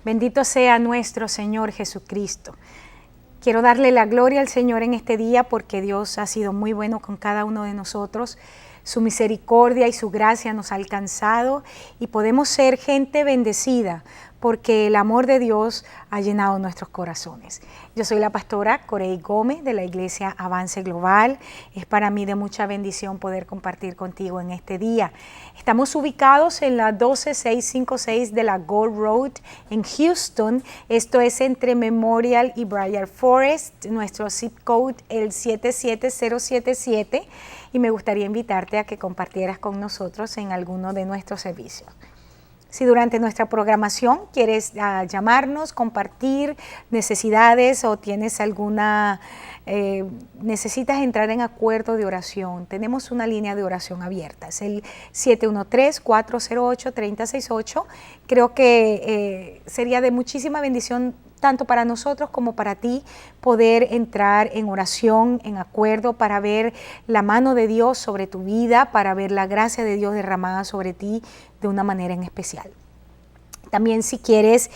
Bendito sea nuestro Señor Jesucristo. Quiero darle la gloria al Señor en este día porque Dios ha sido muy bueno con cada uno de nosotros. Su misericordia y su gracia nos ha alcanzado y podemos ser gente bendecida porque el amor de Dios ha llenado nuestros corazones. Yo soy la pastora Corey Gómez de la Iglesia Avance Global. Es para mí de mucha bendición poder compartir contigo en este día. Estamos ubicados en la 12656 de la Gold Road en Houston. Esto es entre Memorial y Briar Forest. Nuestro zip code el 77077 y me gustaría invitarte a que compartieras con nosotros en alguno de nuestros servicios. Si durante nuestra programación quieres llamarnos, compartir necesidades o tienes alguna, necesitas entrar en acuerdo de oración, tenemos una línea de oración abierta, es el 713-408-3068. Creo que sería de muchísima bendición tanto para nosotros como para ti poder entrar en oración, en acuerdo, para ver la mano de Dios sobre tu vida, para ver la gracia de Dios derramada sobre ti de una manera en especial. También si quieres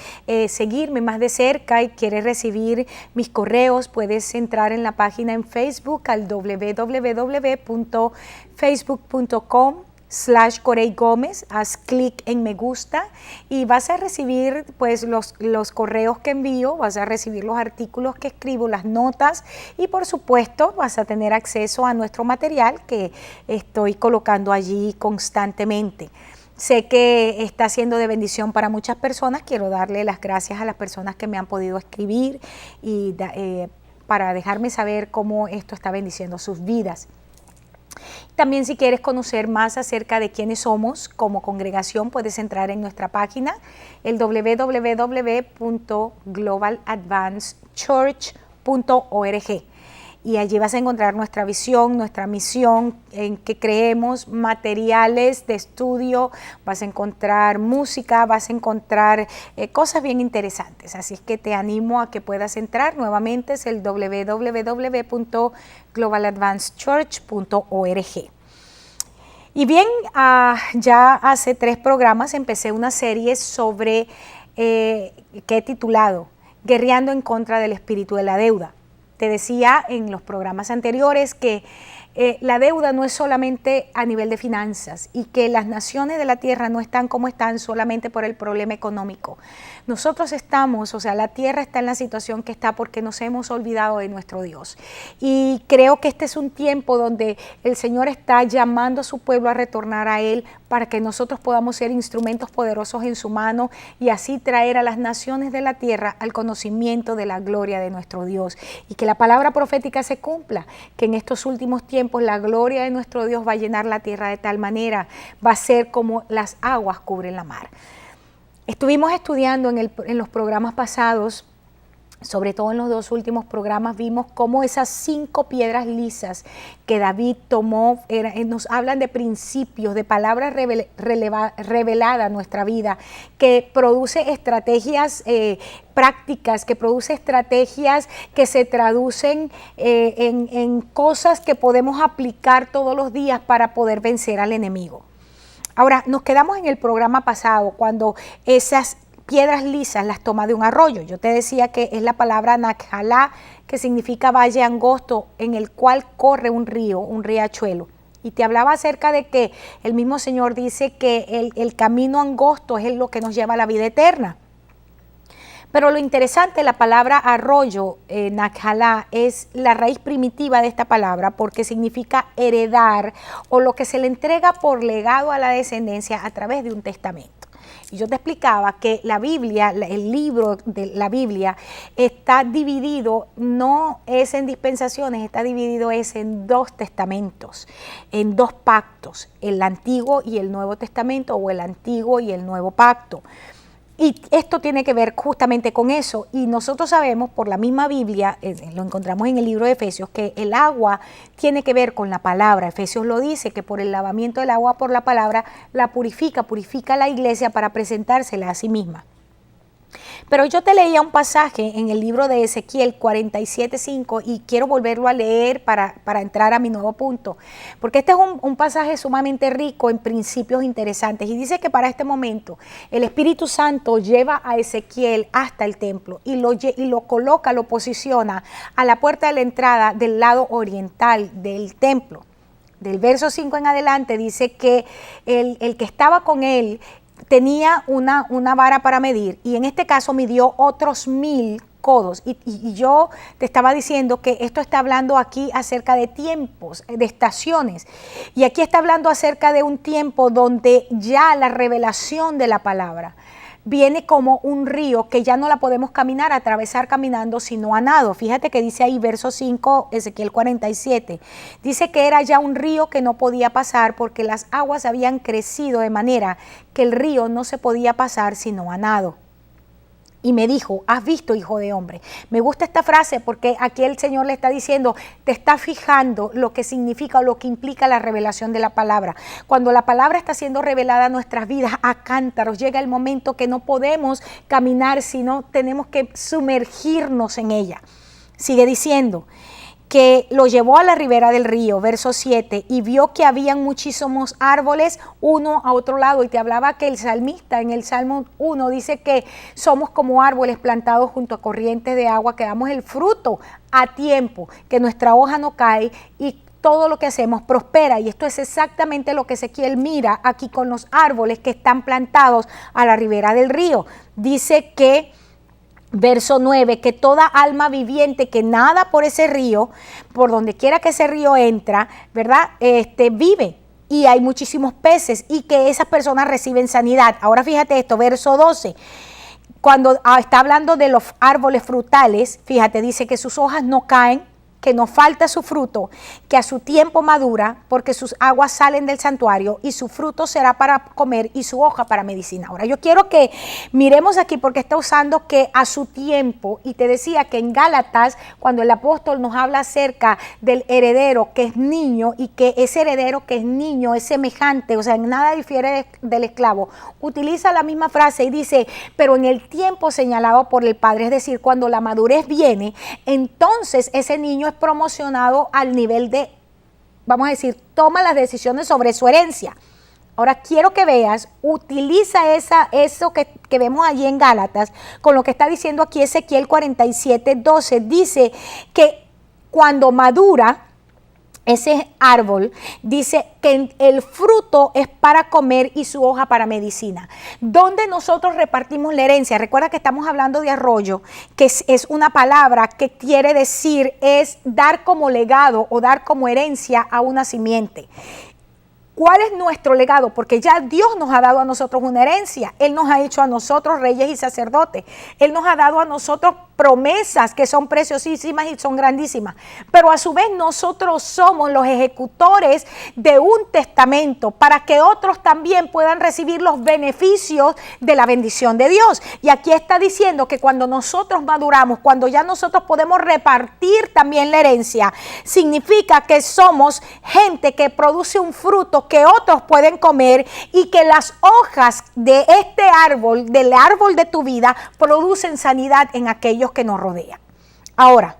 seguirme más de cerca y quieres recibir mis correos, puedes entrar en la página en Facebook al www.facebook.com/Corey Gómez, haz clic en me gusta y vas a recibir pues los correos que envío, vas a recibir los artículos que escribo, las notas y por supuesto vas a tener acceso a nuestro material que estoy colocando allí constantemente. Sé que está siendo de bendición para muchas personas. Quiero darle las gracias a las personas que me han podido escribir y para dejarme saber cómo esto está bendiciendo sus vidas. También si quieres conocer más acerca de quiénes somos como congregación, puedes entrar en nuestra página, el www.globaladvancedchurch.org. Y allí vas a encontrar nuestra visión, nuestra misión, en que creemos, materiales de estudio, vas a encontrar música, vas a encontrar cosas bien interesantes. Así es que te animo a que puedas entrar. Nuevamente es el www.globaladvancedchurch.org. Y bien, ya hace 3 programas empecé una serie sobre que he titulado Guerreando en contra del espíritu de la deuda. Te decía en los programas anteriores que la deuda no es solamente a nivel de finanzas y que las naciones de la tierra no están como están solamente por el problema económico. Nosotros estamos, o sea, la tierra está en la situación que está porque nos hemos olvidado de nuestro Dios. Y creo que este es un tiempo donde el Señor está llamando a su pueblo a retornar a Él para que nosotros podamos ser instrumentos poderosos en su mano y así traer a las naciones de la tierra al conocimiento de la gloria de nuestro Dios. Y que la palabra profética se cumpla, que en estos últimos tiempos la gloria de nuestro Dios va a llenar la tierra de tal manera, va a ser como las aguas cubren la mar. Estuvimos estudiando en los programas pasados, sobre todo en los 2 últimos programas, vimos cómo esas 5 piedras lisas que David tomó, nos hablan de principios, de palabras reveladas a nuestra vida, que produce estrategias prácticas, que produce estrategias que se traducen en cosas que podemos aplicar todos los días para poder vencer al enemigo. Ahora, nos quedamos en el programa pasado cuando esas piedras lisas las toma de un arroyo. Yo te decía que es la palabra Nakhalá, que significa valle angosto, en el cual corre un río, un riachuelo. Y te hablaba acerca de que el mismo Señor dice que el camino angosto es lo que nos lleva a la vida eterna. Pero lo interesante, la palabra arroyo, Nakhalá, es la raíz primitiva de esta palabra porque significa heredar o lo que se le entrega por legado a la descendencia a través de un testamento. Y yo te explicaba que la Biblia, el libro de la Biblia está dividido, no es en dispensaciones, está dividido es en 2 testamentos, en 2 pactos, el Antiguo y el Nuevo Testamento o el Antiguo y el Nuevo Pacto. Y esto tiene que ver justamente con eso. Y nosotros sabemos por la misma Biblia, lo encontramos en el libro de Efesios, que el agua tiene que ver con la palabra. Efesios lo dice, que por el lavamiento del agua por la palabra la purifica la iglesia para presentársela a sí misma. Pero yo te leía un pasaje en el libro de Ezequiel 47:5 y quiero volverlo a leer para entrar a mi nuevo punto, porque este es un pasaje sumamente rico en principios interesantes y dice que para este momento el Espíritu Santo lleva a Ezequiel hasta el templo y lo coloca, lo posiciona a la puerta de la entrada del lado oriental del templo. Del verso 5 en adelante dice que el que estaba con él tenía una vara para medir y en este caso midió otros 1000 codos y yo te estaba diciendo que esto está hablando aquí acerca de tiempos, de estaciones, y aquí está hablando acerca de un tiempo donde ya la revelación de la palabra viene como un río que ya no la podemos caminar, atravesar caminando, sino a nado. Fíjate que dice ahí verso 5, Ezequiel 47, dice que era ya un río que no podía pasar porque las aguas habían crecido de manera que el río no se podía pasar sino a nado. Y me dijo, ¿has visto, hijo de hombre? Me gusta esta frase porque aquí el Señor le está diciendo, te está fijando lo que significa o lo que implica la revelación de la palabra. Cuando la palabra está siendo revelada a nuestras vidas a cántaros, llega el momento que no podemos caminar, sino tenemos que sumergirnos en ella. Sigue diciendo que lo llevó a la ribera del río, verso 7, y vio que habían muchísimos árboles uno a otro lado, y te hablaba que el salmista en el Salmo 1 dice que somos como árboles plantados junto a corrientes de agua, que damos el fruto a tiempo, que nuestra hoja no cae y todo lo que hacemos prospera, y esto es exactamente lo que Ezequiel mira aquí con los árboles que están plantados a la ribera del río. Dice que verso 9, que toda alma viviente que nada por ese río, por donde quiera que ese río entra, ¿verdad? Vive. Y hay muchísimos peces y que esas personas reciben sanidad. Ahora fíjate esto, verso 12. Cuando está hablando de los árboles frutales, fíjate, dice que sus hojas no caen, que no falta su fruto, que a su tiempo madura, porque sus aguas salen del santuario y su fruto será para comer y su hoja para medicina. Ahora yo quiero que miremos aquí porque está usando que a su tiempo, y te decía que en Gálatas, cuando el apóstol nos habla acerca del heredero que es niño y que ese heredero que es niño es semejante, o sea, en nada difiere del esclavo, utiliza la misma frase y dice, pero en el tiempo señalado por el Padre, es decir, cuando la madurez viene, entonces ese niño es promocionado al nivel de, vamos a decir, toma las decisiones sobre su herencia. Ahora quiero que veas, utiliza eso que vemos allí en Gálatas con lo que está diciendo aquí Ezequiel 47:12. Dice que cuando madura ese árbol, dice que el fruto es para comer y su hoja para medicina. ¿Dónde nosotros repartimos la herencia? Recuerda que estamos hablando de arroyo, que es una palabra que quiere decir es dar como legado o dar como herencia a una simiente. ¿Cuál es nuestro legado? Porque ya Dios nos ha dado a nosotros una herencia. Él nos ha hecho a nosotros reyes y sacerdotes. Él nos ha dado a nosotros promesas que son preciosísimas y son grandísimas. Pero a su vez nosotros somos los ejecutores de un testamento para que otros también puedan recibir los beneficios de la bendición de Dios. Y aquí está diciendo que cuando nosotros maduramos, cuando ya nosotros podemos repartir también la herencia, significa que somos gente que produce un fruto que otros pueden comer y que las hojas de este árbol, del árbol de tu vida, producen sanidad en aquellos que nos rodean. Ahora,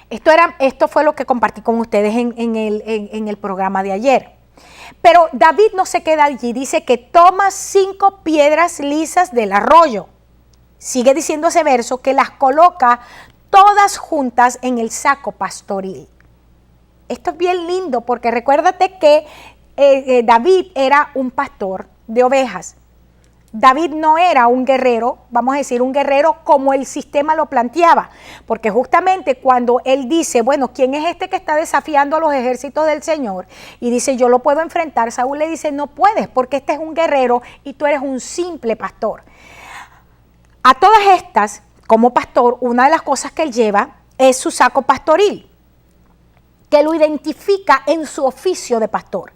esto fue lo que compartí con ustedes en el programa de ayer. Pero David no se queda allí, dice que toma 5 piedras lisas del arroyo. Sigue diciendo ese verso que las coloca todas juntas en el saco pastoril. Esto es bien lindo porque recuérdate que David era un pastor de ovejas. David no era un guerrero, vamos a decir, un guerrero como el sistema lo planteaba, porque justamente cuando él dice, bueno, ¿quién es este que está desafiando a los ejércitos del Señor? Y dice, yo lo puedo enfrentar. Saúl le dice, no puedes, porque este es un guerrero y tú eres un simple pastor. A todas estas, como pastor, una de las cosas que él lleva es su saco pastoril, que lo identifica en su oficio de pastor.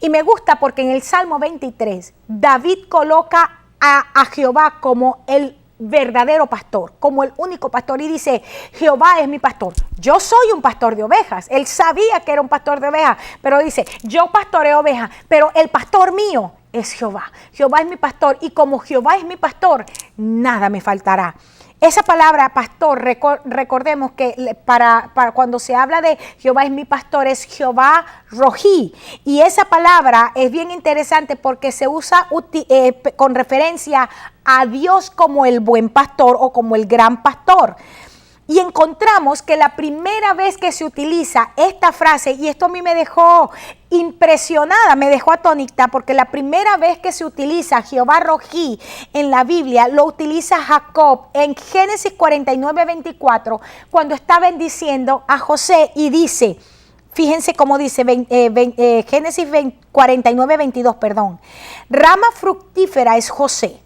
Y me gusta porque en el Salmo 23, David coloca a Jehová como el verdadero pastor, como el único pastor, y dice, Jehová es mi pastor. Yo soy un pastor de ovejas. Él sabía que era un pastor de ovejas, pero dice, yo pastoreo ovejas, pero el pastor mío es Jehová. Jehová es mi pastor, y como Jehová es mi pastor, nada me faltará. Esa palabra pastor, recordemos que para cuando se habla de Jehová es mi pastor, es Jehová Rojí. Y esa palabra es bien interesante porque se usa con referencia a Dios como el buen pastor o como el gran pastor. Y encontramos que la primera vez que se utiliza esta frase, y esto a mí me dejó impresionada, me dejó atónita, porque la primera vez que se utiliza Jehová Rojí en la Biblia, lo utiliza Jacob en Génesis 49:24, cuando está bendiciendo a José y dice, fíjense cómo dice, Génesis 49:22, perdón, rama fructífera es José.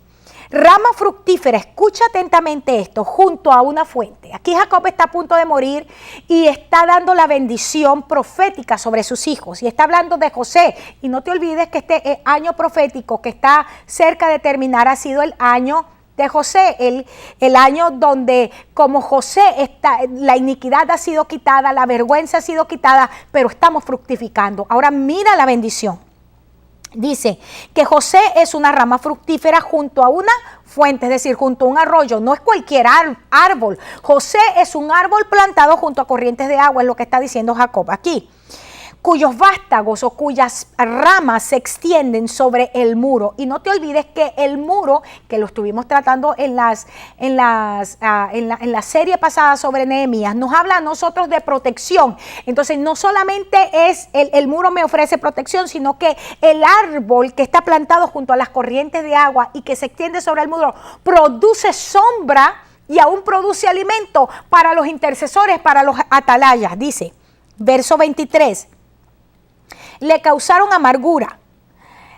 Rama fructífera, escucha atentamente esto, junto a una fuente. Aquí Jacob está a punto de morir y está dando la bendición profética sobre sus hijos. Y está hablando de José. Y no te olvides que este año profético que está cerca de terminar ha sido el año de José, el año donde como José la iniquidad ha sido quitada, la vergüenza ha sido quitada, pero estamos fructificando. Ahora mira la bendición. Dice que José es una rama fructífera junto a una fuente, es decir, junto a un arroyo. No es cualquier árbol. José es un árbol plantado junto a corrientes de agua, es lo que está diciendo Jacob aquí, cuyos vástagos o cuyas ramas se extienden sobre el muro. Y no te olvides que el muro, que lo estuvimos tratando en la serie pasada sobre Nehemías, nos habla a nosotros de protección. Entonces no solamente es el muro me ofrece protección, sino que el árbol que está plantado junto a las corrientes de agua y que se extiende sobre el muro produce sombra y aún produce alimento para los intercesores, para los atalayas. Dice, verso 23, le causaron amargura,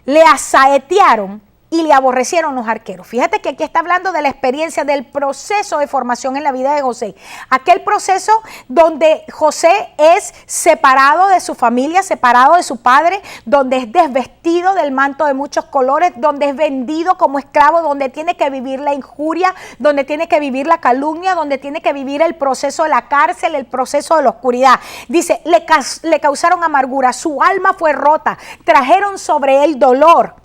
le asaetearon y le aborrecieron los arqueros. Fíjate que aquí está hablando de la experiencia del proceso de formación en la vida de José. Aquel proceso donde José es separado de su familia, separado de su padre, donde es desvestido del manto de muchos colores, donde es vendido como esclavo, donde tiene que vivir la injuria, donde tiene que vivir la calumnia, donde tiene que vivir el proceso de la cárcel, el proceso de la oscuridad. Dice, le causaron amargura, su alma fue rota, trajeron sobre él dolor.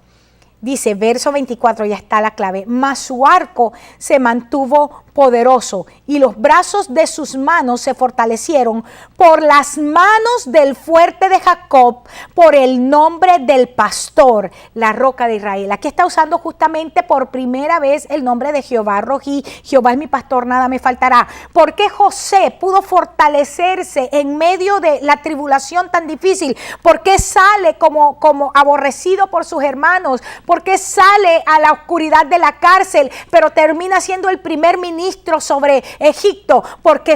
Dice, verso 24, ya está la clave, mas su arco se mantuvo poderoso y los brazos de sus manos se fortalecieron por las manos del fuerte de Jacob, por el nombre del pastor, la roca de Israel. Aquí está usando justamente por primera vez el nombre de Jehová Rojí. Jehová es mi pastor, nada me faltará. ¿Por qué José pudo fortalecerse en medio de la tribulación tan difícil? ¿Por qué sale como aborrecido por sus hermanos? ¿Por qué sale a la oscuridad de la cárcel, pero termina siendo el primer ministro sobre Egipto? Porque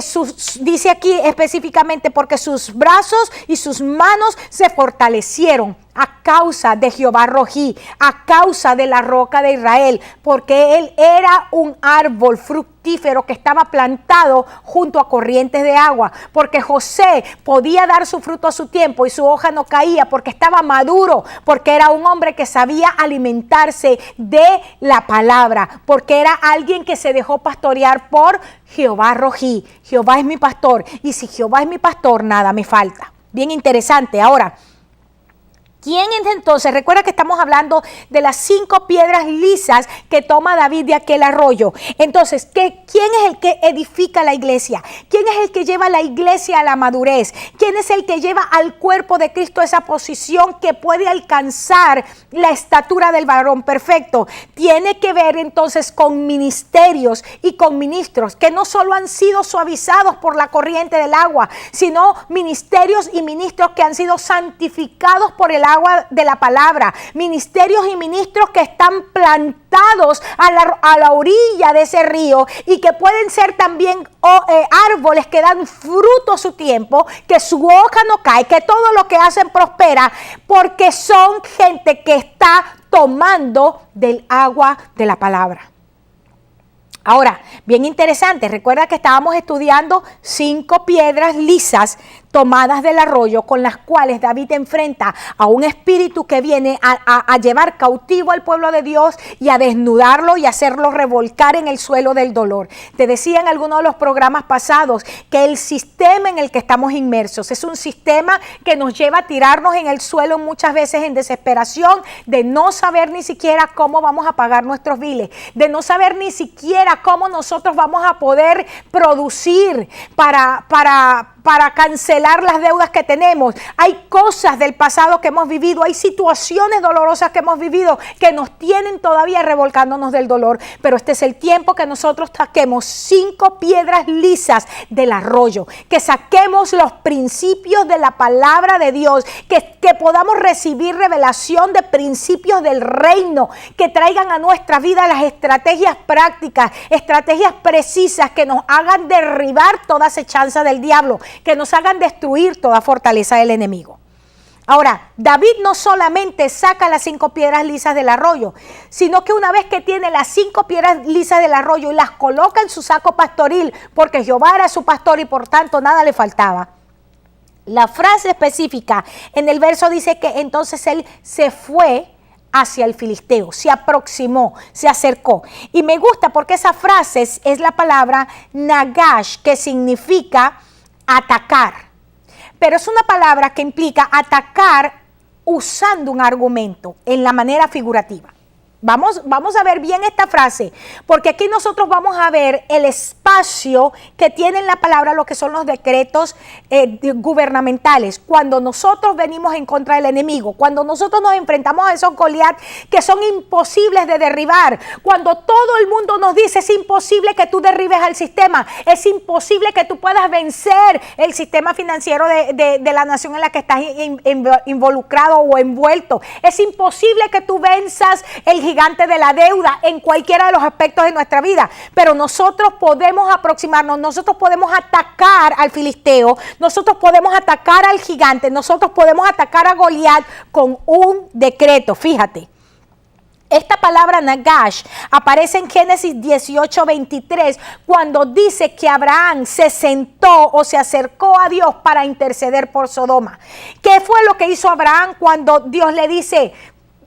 dice aquí específicamente, porque sus brazos y sus manos se fortalecieron a causa de Jehová Rojí, a causa de la roca de Israel, porque él era un árbol fructífero que estaba plantado junto a corrientes de agua, porque José podía dar su fruto a su tiempo y su hoja no caía, porque estaba maduro, porque era un hombre que sabía alimentarse de la palabra, porque era alguien que se dejó pastorear por Jehová Rojí. Jehová es mi pastor, y si Jehová es mi pastor, nada me falta. Bien interesante. Ahora, ¿quién es entonces? Recuerda que estamos hablando de las 5 piedras lisas que toma David de aquel arroyo. Entonces, ¿quién es el que edifica la iglesia? ¿Quién es el que lleva la iglesia a la madurez? ¿Quién es el que lleva al cuerpo de Cristo a esa posición que puede alcanzar la estatura del varón perfecto? Tiene que ver entonces con ministerios y con ministros que no solo han sido suavizados por la corriente del agua, sino ministerios y ministros que han sido santificados por el agua de la palabra, ministerios y ministros que están plantados a la orilla de ese río y que pueden ser también árboles que dan fruto a su tiempo, que su hoja no cae, que todo lo que hacen prospera, porque son gente que está tomando del agua de la palabra. Ahora, bien interesante, recuerda que estábamos estudiando 5 piedras lisas tomadas del arroyo, con las cuales David enfrenta a un espíritu que viene a llevar cautivo al pueblo de Dios y a desnudarlo y hacerlo revolcar en el suelo del dolor. Te decía en algunos de los programas pasados que el sistema en el que estamos inmersos es un sistema que nos lleva a tirarnos en el suelo muchas veces en desesperación de no saber ni siquiera cómo vamos a pagar nuestros biles, de no saber ni siquiera cómo nosotros vamos a poder producir para cancelar las deudas que tenemos. Hay cosas del pasado que hemos vivido, hay situaciones dolorosas que hemos vivido que nos tienen todavía revolcándonos del dolor, pero este es el tiempo que nosotros saquemos 5 piedras lisas del arroyo, que saquemos los principios de la palabra de Dios, que podamos recibir revelación de principios del reino, que traigan a nuestra vida las estrategias prácticas, estrategias precisas que nos hagan derribar toda acechanza del diablo, que nos hagan destruir toda fortaleza del enemigo. Ahora, David no solamente saca las 5 piedras lisas del arroyo, sino que una vez que tiene las 5 piedras lisas del arroyo y las coloca en su saco pastoril, porque Jehová era su pastor y por tanto nada le faltaba. La frase específica en el verso dice que entonces él se fue hacia el filisteo, se aproximó, se acercó. Y me gusta porque esa frase es la palabra nagash, que significa atacar. Pero es una palabra que implica atacar usando un argumento en la manera figurativa. Vamos a ver bien esta frase, porque aquí nosotros vamos a ver el espacio que tiene en la palabra lo que son los decretos gubernamentales. Cuando nosotros venimos en contra del enemigo, cuando nosotros nos enfrentamos a esos Goliat que son imposibles de derribar, cuando todo el mundo nos dice es imposible que tú derribes al sistema, es imposible que tú puedas vencer el sistema financiero de la nación en la que estás involucrado o envuelto, es imposible que tú venzas el gigante de la deuda en cualquiera de los aspectos de nuestra vida, pero nosotros podemos aproximarnos, nosotros podemos atacar al filisteo, nosotros podemos atacar al gigante, nosotros podemos atacar a Goliat con un decreto. Fíjate, esta palabra nagash aparece en Génesis 18:23 cuando dice que Abraham se sentó o se acercó a Dios para interceder por Sodoma. ¿Qué fue lo que hizo Abraham cuando Dios le dice?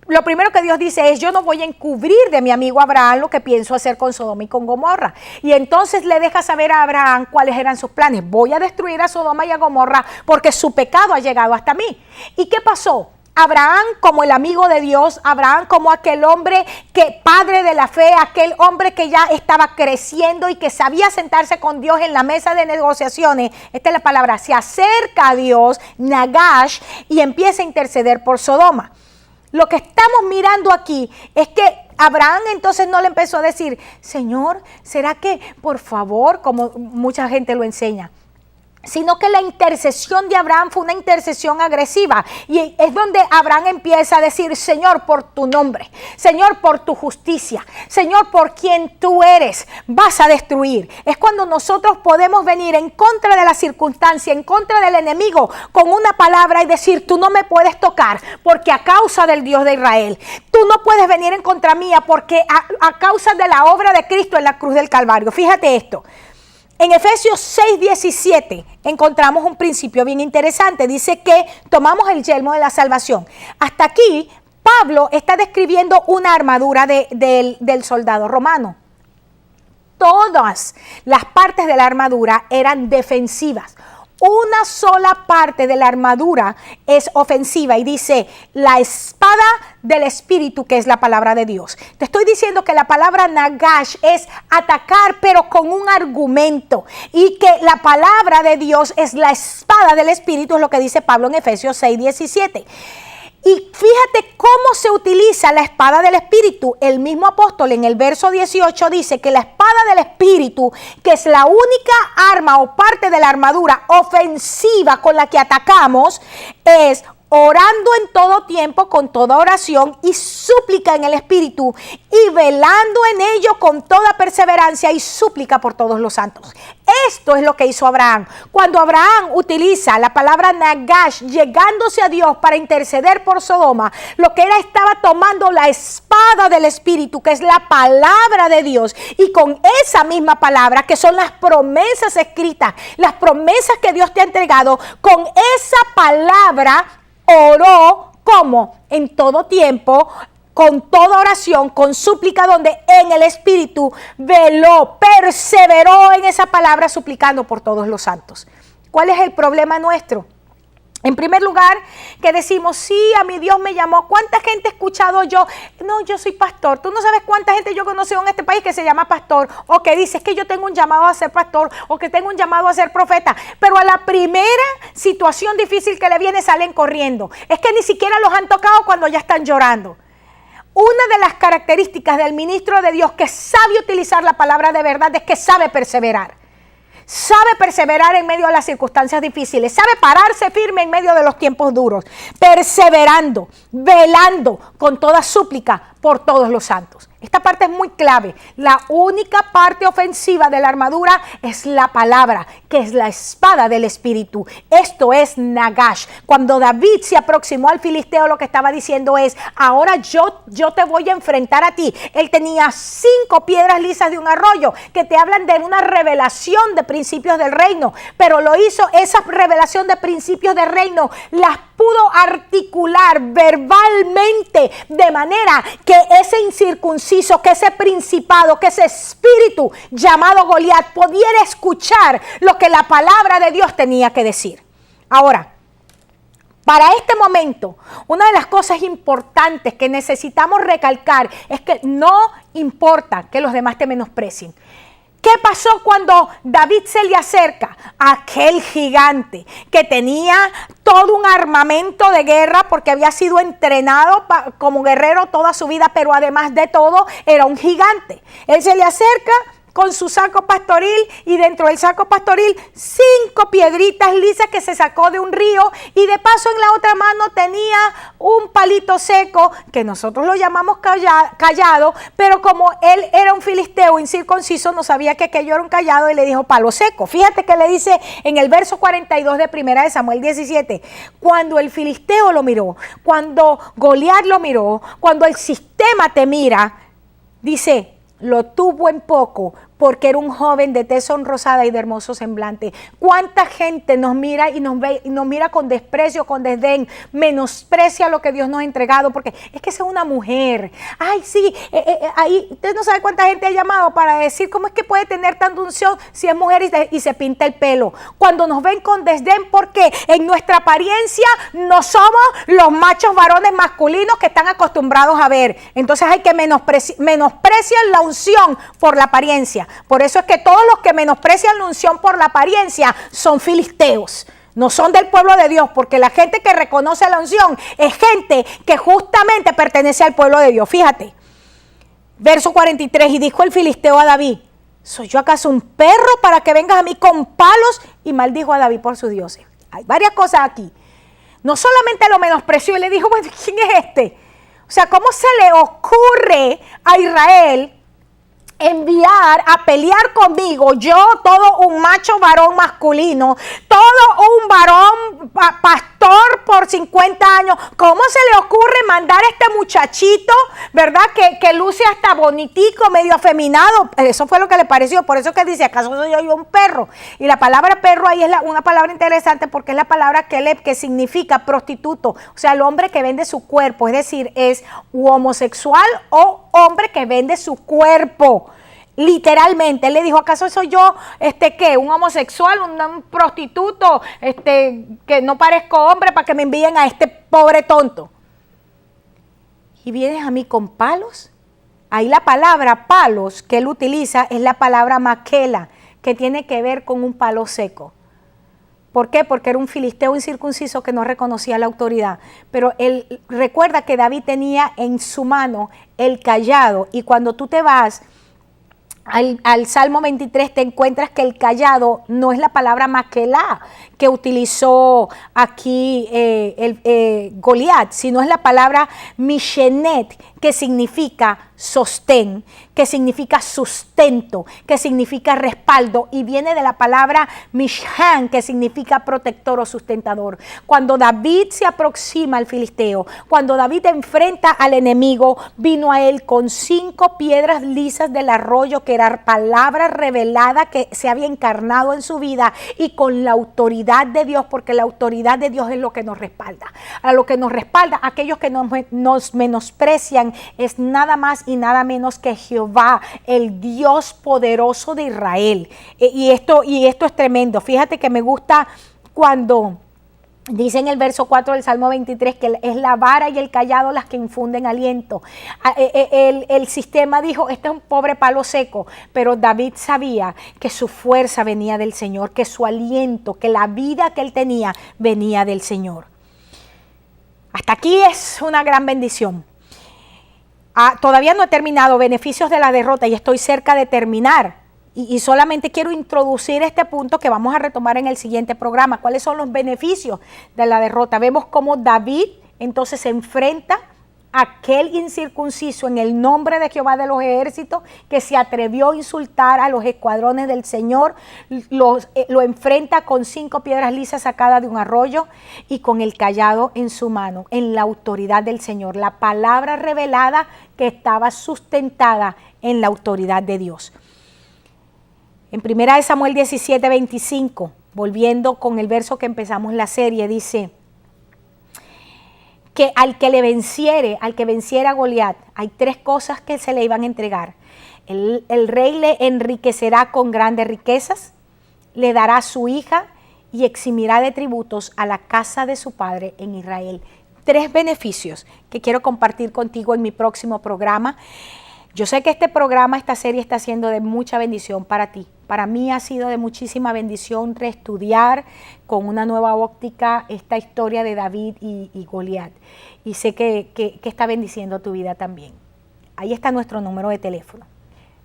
Lo primero que Dios dice es: yo no voy a encubrir de mi amigo Abraham lo que pienso hacer con Sodoma y con Gomorra. Y entonces le deja saber a Abraham cuáles eran sus planes. Voy a destruir a Sodoma y a Gomorra porque su pecado ha llegado hasta mí. ¿Y qué pasó? Abraham como el amigo de Dios, Abraham como aquel hombre que padre de la fe, aquel hombre que ya estaba creciendo y que sabía sentarse con Dios en la mesa de negociaciones, esta es la palabra, se acerca a Dios, nagash, y empieza a interceder por Sodoma. Lo que estamos mirando aquí es que Abraham entonces no le empezó a decir: Señor, ¿será que por favor, como mucha gente lo enseña? Sino que la intercesión de Abraham fue una intercesión agresiva. Y es donde Abraham empieza a decir: Señor, por tu nombre, Señor, por tu justicia, Señor, por quien tú eres, vas a destruir. Es cuando nosotros podemos venir en contra de la circunstancia, en contra del enemigo, con una palabra y decir: tú no me puedes tocar porque a causa del Dios de Israel. Tú no puedes venir en contra mía porque a causa de la obra de Cristo en la cruz del Calvario. Fíjate esto. En Efesios 6:17 encontramos un principio bien interesante. Dice que tomamos el yelmo de la salvación. Hasta aquí Pablo está describiendo una armadura del soldado romano. Todas las partes de la armadura eran defensivas. Una sola parte de la armadura es ofensiva y dice la espada del Espíritu, que es la palabra de Dios. Te estoy diciendo que la palabra nagash es atacar, pero con un argumento, y que la palabra de Dios es la espada del Espíritu, es lo que dice Pablo en Efesios 6:17. Y fíjate cómo se utiliza la espada del Espíritu. El mismo apóstol en el verso 18 dice que la espada del Espíritu, que es la única arma o parte de la armadura ofensiva con la que atacamos, es orando en todo tiempo con toda oración y súplica en el Espíritu y velando en ello con toda perseverancia y súplica por todos los santos. Esto es lo que hizo Abraham. Cuando Abraham utiliza la palabra Nagash, llegándose a Dios para interceder por Sodoma, lo que era, estaba tomando la espada del Espíritu, que es la palabra de Dios, y con esa misma palabra, que son las promesas escritas, las promesas que Dios te ha entregado, con esa palabra oró, ¿cómo? En todo tiempo, con toda oración, con súplica, donde en el Espíritu veló, perseveró en esa palabra, suplicando por todos los santos. ¿Cuál es el problema nuestro? En primer lugar, que decimos, sí, a mi Dios me llamó. ¿Cuánta gente he escuchado yo? No, yo soy pastor. Tú no sabes cuánta gente yo conocí en este país que se llama pastor, o que dice, es que yo tengo un llamado a ser pastor, o que tengo un llamado a ser profeta. Pero a la primera situación difícil que le viene, salen corriendo. Es que ni siquiera los han tocado cuando ya están llorando. Una de las características del ministro de Dios que sabe utilizar la palabra de verdad es que sabe perseverar. Sabe perseverar en medio de las circunstancias difíciles, sabe pararse firme en medio de los tiempos duros, perseverando, velando con toda súplica por todos los santos. Esta parte es muy clave. La única parte ofensiva de la armadura es la palabra, que es la espada del Espíritu. Esto es Nagash. Cuando David se aproximó al filisteo, lo que estaba diciendo es, ahora yo te voy a enfrentar a ti. Él tenía 5 piedras lisas de un arroyo que te hablan de una revelación de principios del reino, pero lo hizo, esa revelación de principios del reino las pudo articular verbalmente, de manera que ese incircunciso, que ese principado, que ese espíritu llamado Goliat pudiera escuchar lo que la palabra de Dios tenía que decir. Ahora, para este momento, una de las cosas importantes que necesitamos recalcar es que no importa que los demás te menosprecien. ¿Qué pasó cuando David se le acerca a aquel gigante que tenía todo un armamento de guerra, porque había sido entrenado como guerrero toda su vida, pero además de todo era un gigante? Él se le acerca con su saco pastoril, y dentro del saco pastoril 5 piedritas lisas que se sacó de un río, y de paso en la otra mano tenía un palito seco que nosotros lo llamamos cayado, pero como él era un filisteo incircunciso, no sabía que aquello era un cayado y le dijo palo seco. Fíjate que le dice en el verso 42 de 1 de Samuel 17, cuando el filisteo lo miró, cuando Goliat lo miró, cuando el sistema te mira, dice, lo tuvo en poco, porque era un joven de tez sonrosada y de hermoso semblante. ¿Cuánta gente nos mira y nos ve y nos mira con desprecio, con desdén, menosprecia lo que Dios nos ha entregado? Porque es que esa es una mujer. Ay, sí, ahí usted no sabe cuánta gente ha llamado para decir cómo es que puede tener tanta unción si es mujer y se pinta el pelo. Cuando nos ven con desdén, porque en nuestra apariencia no somos los machos varones masculinos que están acostumbrados a ver. Entonces hay que menospreciar la unción por la apariencia. Por eso es que todos los que menosprecian la unción por la apariencia son filisteos, no son del pueblo de Dios, porque la gente que reconoce la unción es gente que justamente pertenece al pueblo de Dios. Fíjate, verso 43, y dijo el filisteo a David, ¿soy yo acaso un perro para que vengas a mí con palos? Y maldijo a David por sus dioses. Hay varias cosas aquí. No solamente lo menospreció y le dijo, bueno, ¿quién es este? O sea, ¿cómo se le ocurre a Israel enviar a pelear conmigo, yo, todo un macho varón masculino, todo un varón pastor por 50 años? ¿Cómo se le ocurre mandar a este muchachito, verdad, que luce hasta bonitico, medio afeminado? Eso fue lo que le pareció. Por eso que dice, ¿acaso soy yo un perro? Y la palabra perro ahí es una palabra interesante, porque es la palabra keleb, que significa prostituto, o sea, el hombre que vende su cuerpo, es decir, es homosexual o hombre que vende su cuerpo. Literalmente, él le dijo, ¿acaso soy yo, qué, un homosexual, un prostituto, que no parezco hombre para que me envíen a este pobre tonto? ¿Y vienes a mí con palos? Ahí la palabra palos que él utiliza es la palabra maquela, que tiene que ver con un palo seco. ¿Por qué? Porque era un filisteo incircunciso que no reconocía la autoridad. Pero él recuerda que David tenía en su mano el cayado, y cuando tú te vas al Salmo 23, te encuentras que el callado no es la palabra maquelá que utilizó aquí Goliat, sino es la palabra mishenet, que significa sostén, que significa sustento, que significa respaldo, y viene de la palabra mishhan, que significa protector o sustentador. Cuando David se aproxima al filisteo, cuando David enfrenta al enemigo, vino a él con 5 piedras lisas del arroyo, que era palabra revelada que se había encarnado en su vida, y con la autoridad de Dios, porque la autoridad de Dios es lo que nos respalda. A lo que nos respalda, aquellos que nos menosprecian, es nada más y nada menos que Jehová, el Dios poderoso de Israel. Y esto es tremendo. Fíjate que me gusta cuando dice en el verso 4 del Salmo 23 que es la vara y el callado las que infunden aliento. El sistema dijo, este es un pobre palo seco, pero David sabía que su fuerza venía del Señor, que su aliento, que la vida que él tenía venía del Señor. Hasta aquí es una gran bendición. Todavía no he terminado beneficios de la derrota y estoy cerca de terminar. Y solamente quiero introducir este punto que vamos a retomar en el siguiente programa. ¿Cuáles son los beneficios de la derrota? Vemos cómo David entonces se enfrenta a aquel incircunciso en el nombre de Jehová de los ejércitos, que se atrevió a insultar a los escuadrones del Señor. Lo enfrenta con 5 piedras lisas sacadas de un arroyo y con el callado en su mano, en la autoridad del Señor. La palabra revelada que estaba sustentada en la autoridad de Dios. En 1 Samuel 17, 25, volviendo con el verso que empezamos la serie, dice que al que venciera a Goliat, hay 3 cosas que se le iban a entregar. El rey le enriquecerá con grandes riquezas, le dará a su hija y eximirá de tributos a la casa de su padre en Israel. 3 beneficios que quiero compartir contigo en mi próximo programa. Yo sé que esta serie está siendo de mucha bendición para ti. Para mí ha sido de muchísima bendición reestudiar con una nueva óptica esta historia de David y Goliat. Y sé que está bendiciendo tu vida también. Ahí está nuestro número de teléfono.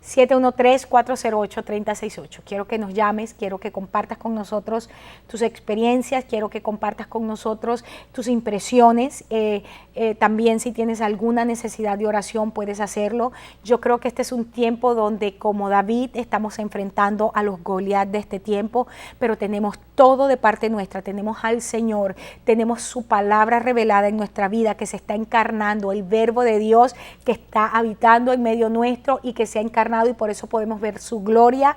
713-408-3068. Quiero que nos llames, quiero que compartas con nosotros tus experiencias, quiero que compartas con nosotros tus impresiones. También si tienes alguna necesidad de oración puedes hacerlo. Yo creo que este es un tiempo donde, como David, estamos enfrentando a los Goliat de este tiempo, pero tenemos todo de parte nuestra. Tenemos al Señor, tenemos su palabra revelada en nuestra vida, que se está encarnando, el verbo de Dios que está habitando en medio nuestro y que se ha encarnado, y por eso podemos ver su gloria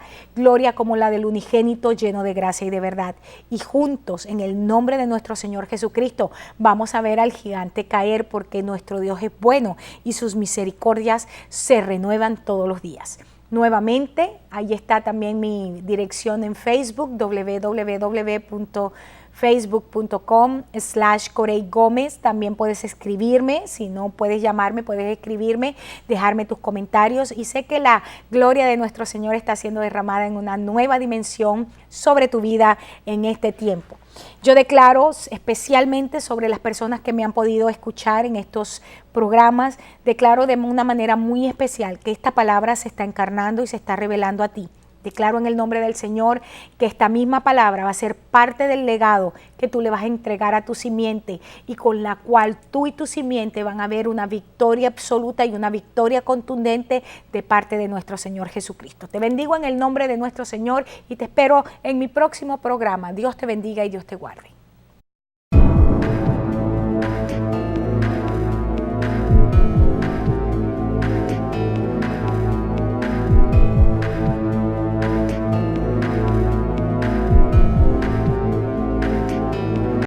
como la del unigénito lleno de gracia y de verdad. Y juntos, en el nombre de nuestro Señor Jesucristo, vamos a ver al gigante caer, porque nuestro Dios es bueno y sus misericordias se renuevan todos los días. Nuevamente, ahí está también mi dirección en Facebook, www.facebook.com/Corey Gómez. También puedes escribirme, si no puedes llamarme, puedes escribirme, dejarme tus comentarios, y sé que la gloria de nuestro Señor está siendo derramada en una nueva dimensión sobre tu vida en este tiempo. Yo declaro, especialmente sobre las personas que me han podido escuchar en estos programas, declaro de una manera muy especial que esta palabra se está encarnando y se está revelando a ti. Declaro en el nombre del Señor que esta misma palabra va a ser parte del legado que tú le vas a entregar a tu simiente, y con la cual tú y tu simiente van a ver una victoria absoluta y una victoria contundente de parte de nuestro Señor Jesucristo. Te bendigo en el nombre de nuestro Señor y te espero en mi próximo programa. Dios te bendiga y Dios te guarde.